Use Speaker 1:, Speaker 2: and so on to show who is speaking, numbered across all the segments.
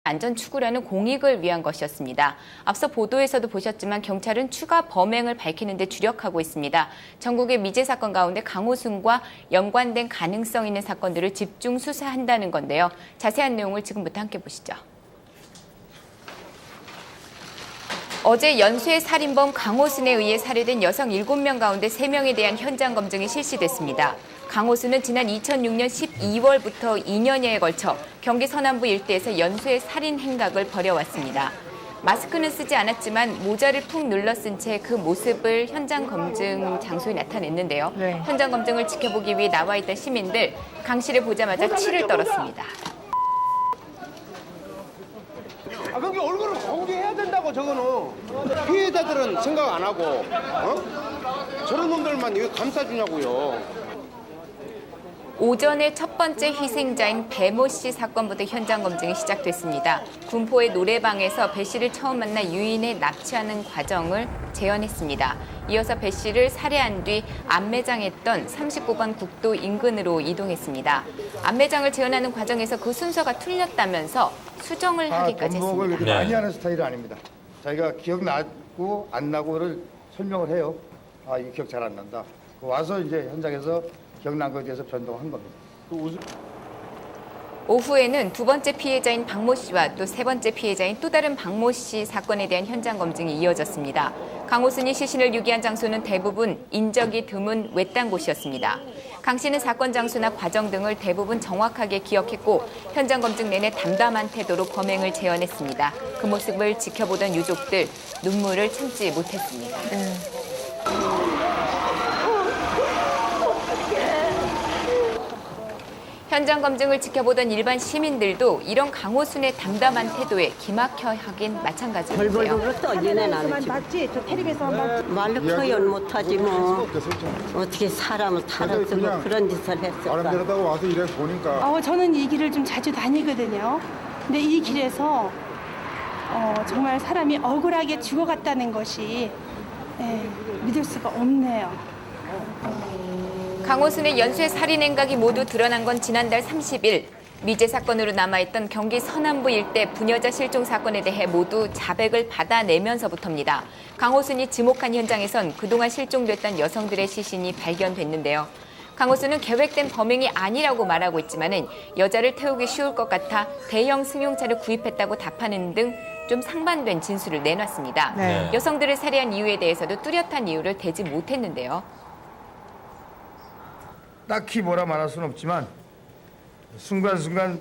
Speaker 1: 안전 추구라는 공익을 위한 것이었습니다. 앞서 보도에서도 보셨지만 경찰은 추가 범행을 밝히는 데 주력하고 있습니다. 전국의 미제 사건 가운데 강호순과 연관된 가능성 있는 사건들을 집중 수사한다는 건데요. 자세한 내용을 지금부터 함께 보시죠. 어제 연쇄 살인범 강호순에 의해 살해된 여성 7명 가운데 3명에 대한 현장 검증이 실시됐습니다. 강호순은 지난 2006년 12월부터 2년여에 걸쳐 경기 서남부 일대에서 연쇄 살인 행각을 벌여왔습니다. 마스크는 쓰지 않았지만 모자를 푹 눌러 쓴 채 그 모습을 현장 검증 장소에 나타냈는데요. 현장 검증을 지켜보기 위해 나와 있던 시민들 강 씨를 보자마자 치를 떨었습니다.
Speaker 2: 그게 얼굴을 공개해야 된다고. 저거는 피해자들은 생각 안 하고 저런 놈들만 이거 감싸주냐고요.
Speaker 1: 오전에 첫 번째 희생자인 배모 씨 사건부터 현장 검증이 시작됐습니다. 군포의 노래방에서 배 씨를 처음 만나 유인해 납치하는 과정을 재현했습니다. 이어서 배 씨를 살해한 뒤 안매장했던 39번 국도 인근으로 이동했습니다. 안매장을 재현하는 과정에서 그 순서가 틀렸다면서 수정을 하기까지
Speaker 3: 번복을
Speaker 1: 했습니다.
Speaker 3: 그렇게 많이 하는 스타일은 아닙니다. 자기가 기억나고 안 나고를 설명을 해요. 이 기억 잘 안 난다. 와서 이제 현장에서 기억난 것에 대해서 변동한 겁니다.
Speaker 1: 오후에는 두 번째 피해자인 박모 씨와 또 세 번째 피해자인 또 다른 박모 씨 사건에 대한 현장 검증이 이어졌습니다. 강호순이 시신을 유기한 장소는 대부분 인적이 드문 외딴 곳이었습니다. 강 씨는 사건 장소나 과정 등을 대부분 정확하게 기억했고 현장 검증 내내 담담한 태도로 범행을 재현했습니다. 그 모습을 지켜보던 유족들 눈물을 참지 못했습니다. 현장 검증을 지켜보던 일반 시민들도 이런 강호순의 담담한 태도에 기막혀 하긴 마찬가지인데요.
Speaker 4: 벌벌벌 떨리네 나는 지금.
Speaker 5: 맞지? 저 텔레비에서 봤지?
Speaker 4: 말로 표현 못하지 뭐. 어떻게 사람을 탈아쓰고 그런 짓을 했을까.
Speaker 3: 아름다다고 와서 이래 보니까
Speaker 5: 저는 이 길을 좀 자주 다니거든요. 근데 이 길에서 정말 사람이 억울하게 죽어갔다는 것이 믿을 수가 없네요.
Speaker 1: 강호순의 연쇄 살인 행각이 모두 드러난 건 지난달 30일. 미제 사건으로 남아있던 경기 서남부 일대 부녀자 실종 사건에 대해 모두 자백을 받아내면서부터입니다. 강호순이 지목한 현장에선 그동안 실종됐던 여성들의 시신이 발견됐는데요. 강호순은 계획된 범행이 아니라고 말하고 있지만은 여자를 태우기 쉬울 것 같아 대형 승용차를 구입했다고 답하는 등 좀 상반된 진술을 내놨습니다. 여성들을 살해한 이유에 대해서도 뚜렷한 이유를 대지 못했는데요.
Speaker 3: 딱히 뭐라 말할 수는 없지만 순간순간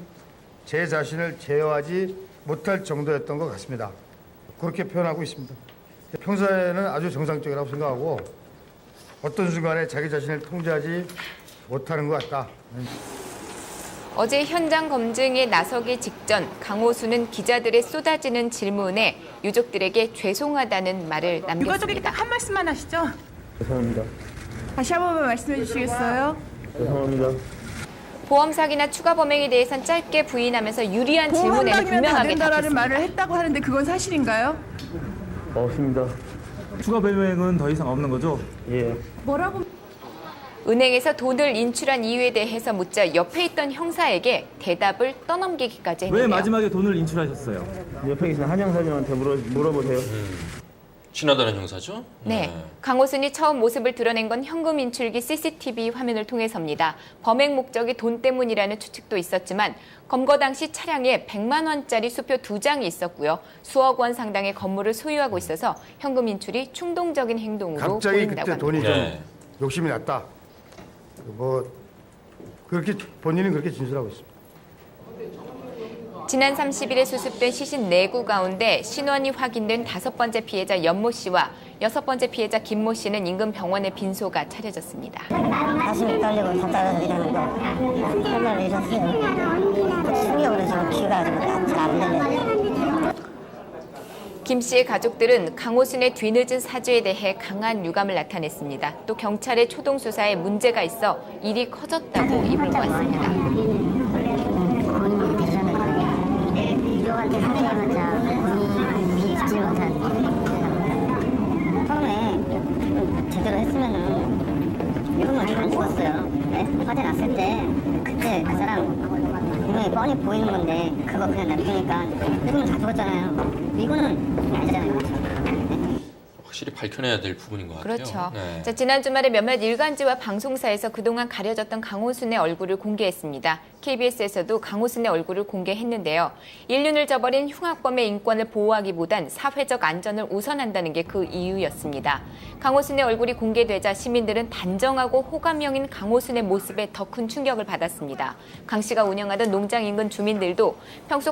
Speaker 3: 제 자신을 제어하지 못할 정도였던 것 같습니다. 그렇게 표현하고 있습니다. 평소에는 아주 정상적이라고 생각하고 어떤 순간에 자기 자신을 통제하지 못하는 것 같다.
Speaker 1: 어제 현장 검증에 나서기 직전 강호순은 기자들의 쏟아지는 질문에 유족들에게 죄송하다는 말을
Speaker 6: 유가족에게
Speaker 1: 남겼습니다.
Speaker 6: 딱 한 말씀만 하시죠.
Speaker 7: 죄송합니다.
Speaker 6: 다시 한 번만 말씀해 주시겠어요?
Speaker 7: 죄송합니다.
Speaker 1: 보험 사기나 추가 범행에 대해선 짧게 부인하면서 유리한 질문에는
Speaker 6: 보험한다면 다
Speaker 1: 분명하게
Speaker 6: 된다라는
Speaker 1: 답했습니다.
Speaker 6: 말을 했다고 하는데 그건 사실인가요?
Speaker 7: 없습니다.
Speaker 8: 추가 범행은 더 이상 없는 거죠?
Speaker 7: 예.
Speaker 1: 은행에서 돈을 인출한 이유에 대해서 묻자 옆에 있던 형사에게 대답을 떠넘기기까지
Speaker 8: 왜
Speaker 1: 했는데요.
Speaker 8: 마지막에 돈을 인출하셨어요?
Speaker 7: 옆에 계신 한영사님한테 물어보세요.
Speaker 9: 친하다는 형사죠?
Speaker 1: 네, 강호순이 처음 모습을 드러낸 건 현금 인출기 CCTV 화면을 통해서입니다. 범행 목적이 돈 때문이라는 추측도 있었지만 검거 당시 차량에 100만 원짜리 수표 2장이 있었고요. 수억 원 상당의 건물을 소유하고 있어서 현금 인출이 충동적인 행동으로
Speaker 3: 갑자기
Speaker 1: 보인다고
Speaker 3: 그때
Speaker 1: 합니다.
Speaker 3: 돈이
Speaker 9: 네.
Speaker 3: 좀 욕심이 났다. 그렇게 본인은 그렇게 진술하고 있습니다.
Speaker 1: 지난 30일에 수습된 시신 4구 가운데 신원이 확인된 5번째 피해자 연모 씨와 6번째 피해자 김모 씨는 인근 병원에 빈소가 차려졌습니다.
Speaker 10: 가슴이 떨리고 답답해서 이러는 거 정말 이러세요. 충격으로 지금 귀가 잘안 들려요.
Speaker 1: 김 씨의 가족들은 강호순의 뒤늦은 사죄에 대해 강한 유감을 나타냈습니다. 또 경찰의 초동 수사에 문제가 있어 일이 커졌다고 입을 모았습니다.
Speaker 10: 유족한테 사죄해봤자 본인이 믿지 못한 처음에 제대로 했으면은 이런 건 안 죽었어요. 화재 났을 때 그때 그 사람 분명히 뻔히 보이는 건데 그거 그냥 냅두니까 일본은 다 죽었잖아요. 이거는 아니잖아요. 네?
Speaker 9: 확실히 밝혀내야 될 부분인 것 같아요.
Speaker 1: 그렇죠.
Speaker 9: 네.
Speaker 1: 자, 지난 주말에 몇몇 일간지와 방송사에서 그동안 가려졌던 강호순의 얼굴을 공개했습니다. KBS에서도 강호순의 얼굴을 공개했는데요. 인륜을 저버린 흉악범의 인권을 보호하기보단 사회적 안전을 우선한다는 게 그 이유였습니다. 강호순의 얼굴이 공개되자 시민들은 단정하고 호감형인 강호순의 모습에 더 큰 충격을 받았습니다. 강 씨가 운영하던 농장 인근 주민들도 평소